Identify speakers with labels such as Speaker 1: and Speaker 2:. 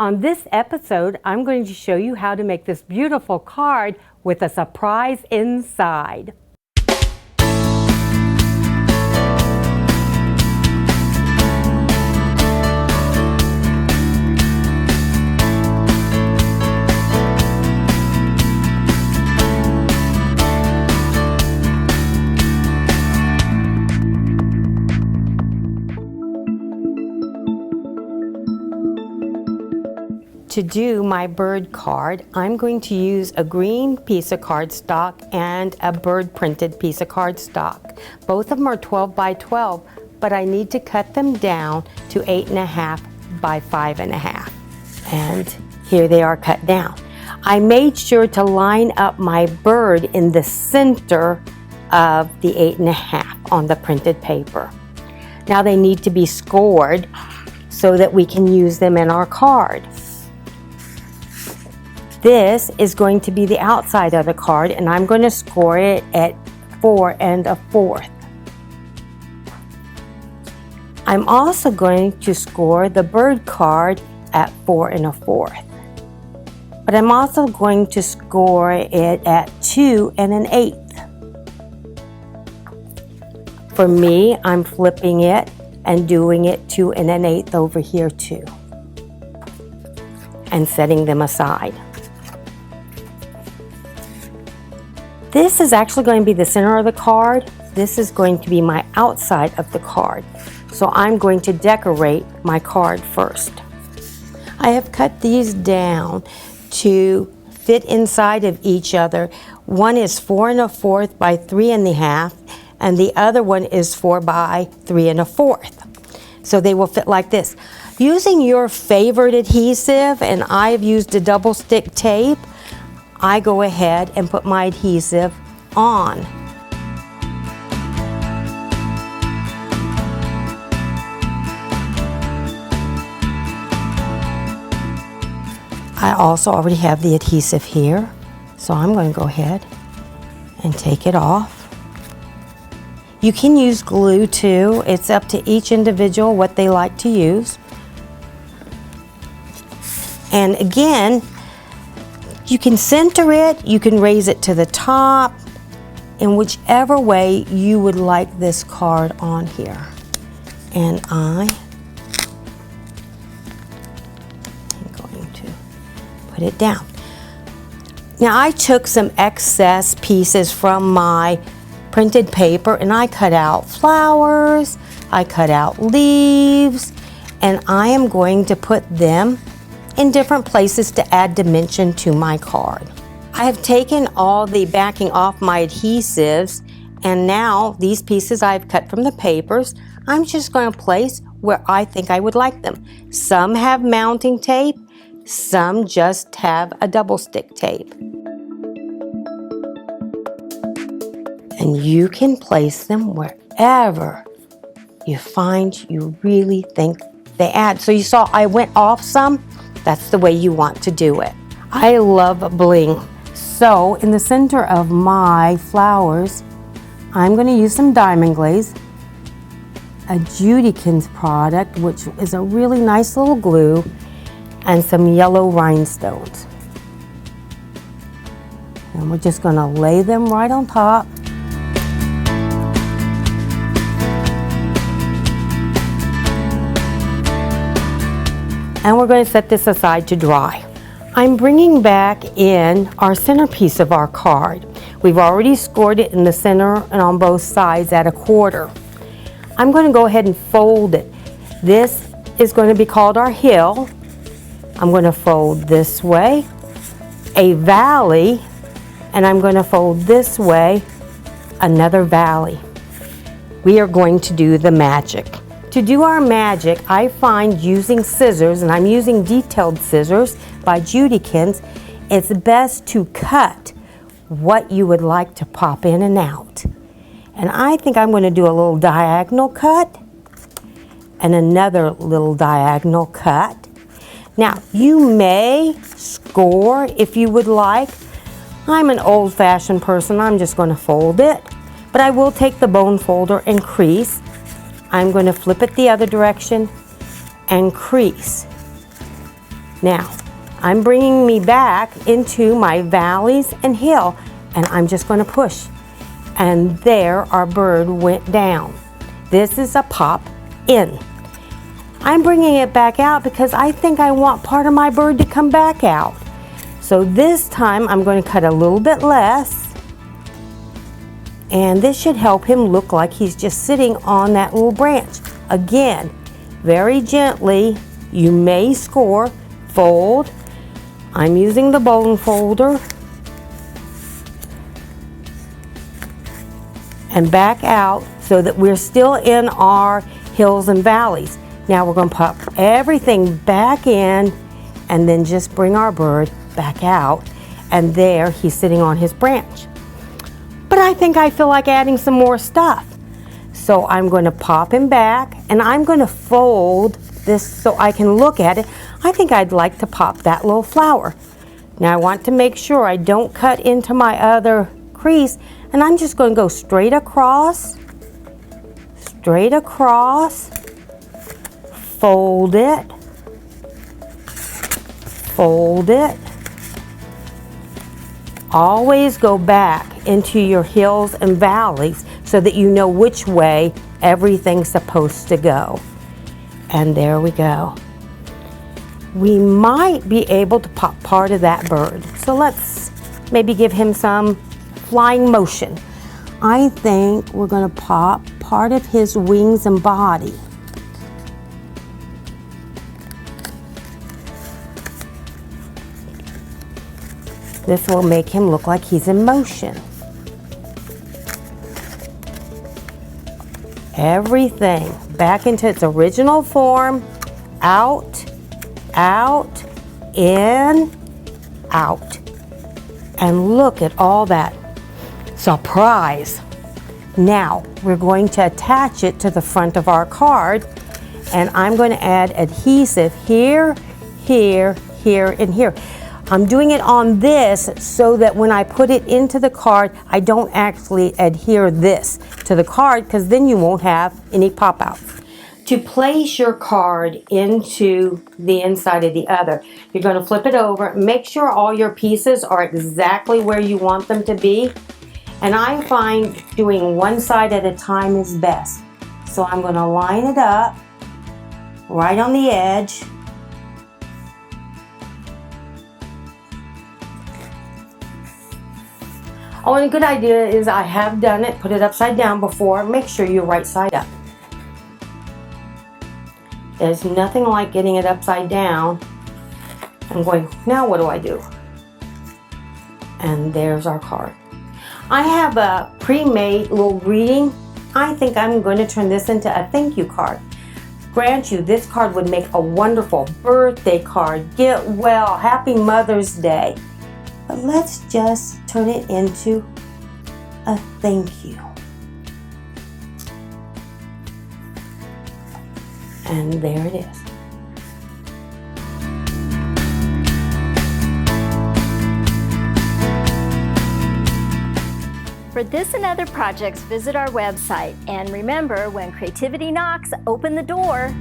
Speaker 1: On this episode, I'm going to show you how to make this beautiful card with a surprise inside. To do my bird card, I'm going to use a green piece of cardstock and a bird printed piece of cardstock. Both of them are 12 by 12, but I need to cut them down to 8.5 by 5.5. And here they are cut down. I made sure to line up my bird in the center of the 8.5 on the printed paper. Now they need to be scored so that we can use them in our card. This is going to be the outside of the card, and I'm going to score it at 4 1/4. I'm also going to score the bird card at 4 1/4. But I'm also going to score it at 2 1/8. For me, I'm flipping it and doing it 2 1/8 over here too, and setting them aside. This is actually going to be the center of the card. This is going to be my outside of the card. So I'm going to decorate my card first. I have cut these down to fit inside of each other. One is 4 1/4 by 3 1/2, and the other one is 4 by 3 1/4. So they will fit like this. Using your favorite adhesive, and I've used a double stick tape, I go ahead and put my adhesive on. I also already have the adhesive here, so I'm going to go ahead and take it off. You can use glue too. It's up to each individual what they like to use. And again, you can center it, you can raise it to the top, in whichever way you would like this card on here. And I'm going to put it down. Now I took some excess pieces from my printed paper and I cut out flowers, I cut out leaves, and I am going to put them in different places to add dimension to my card. I have taken all the backing off my adhesives, and now these pieces I've cut from the papers, I'm just going to place where I think I would like them. Some have mounting tape, some just have a double stick tape. And you can place them wherever you find you really think they add. So you saw I went off some. That's the way you want to do it. I love bling. So in the center of my flowers, I'm going to use some diamond glaze, a Judykins product, which is a really nice little glue, and some yellow rhinestones. And we're just going to lay them right on top. And we're going to set this aside to dry. I'm bringing back in our centerpiece of our card. We've already scored it in the center and on both sides at 1/4. I'm going to go ahead and fold it. This is going to be called our hill. I'm going to fold this way, a valley, and I'm going to fold this way, another valley. We are going to do the magic. To do our magic, I find using scissors, and I'm using detailed scissors by Judykins, it's best to cut what you would like to pop in and out. And I think I'm going to do a little diagonal cut and another little diagonal cut. Now, you may score if you would like. I'm an old-fashioned person, I'm just going to fold it. But I will take the bone folder and crease. I'm going to flip it the other direction and crease. Now, I'm bringing me back into my valleys and hill, and I'm just going to push. And there our bird went down. This is a pop in. I'm bringing it back out because I think I want part of my bird to come back out. So this time I'm going to cut a little bit less, and this should help him look like he's just sitting on that little branch. Again, very gently, you may score, fold. I'm using the bone folder, and back out so that we're still in our hills and valleys. Now we're going to pop everything back in and then just bring our bird back out, and there he's sitting on his branch. But I think I feel like adding some more stuff. So I'm going to pop him back, and I'm going to fold this so I can look at it. I think I'd like to pop that little flower. Now I want to make sure I don't cut into my other crease, and I'm just going to go straight across, fold it, fold it. Always go back into your hills and valleys so that you know which way everything's supposed to go. And there we go. We might be able to pop part of that bird. So let's maybe give him some flying motion. I think we're going to pop part of his wings and body. This will make him look like he's in motion. Everything back into its original form. Out, out, in, out. And look at all that surprise. Now we're going to attach it to the front of our card, and I'm going to add adhesive here, here, here, and here. I'm doing it on this so that when I put it into the card, I don't actually adhere this to the card, because then you won't have any pop-outs. To place your card into the inside of the other, you're going to flip it over. Make sure all your pieces are exactly where you want them to be. And I find doing one side at a time is best. So I'm going to line it up right on the edge. Oh, and a good idea is, I have done it, put it upside down before. Make sure you're right side up. There's nothing like getting it upside down and going, now what do I do? And there's our card. I have a pre-made little greeting. I think I'm going to turn this into a thank you card. Grant you, this card would make a wonderful birthday card. Get well, happy Mother's Day. But let's just turn it into a thank you. And there it is.
Speaker 2: For this and other projects, visit our website. And remember, when creativity knocks, open the door.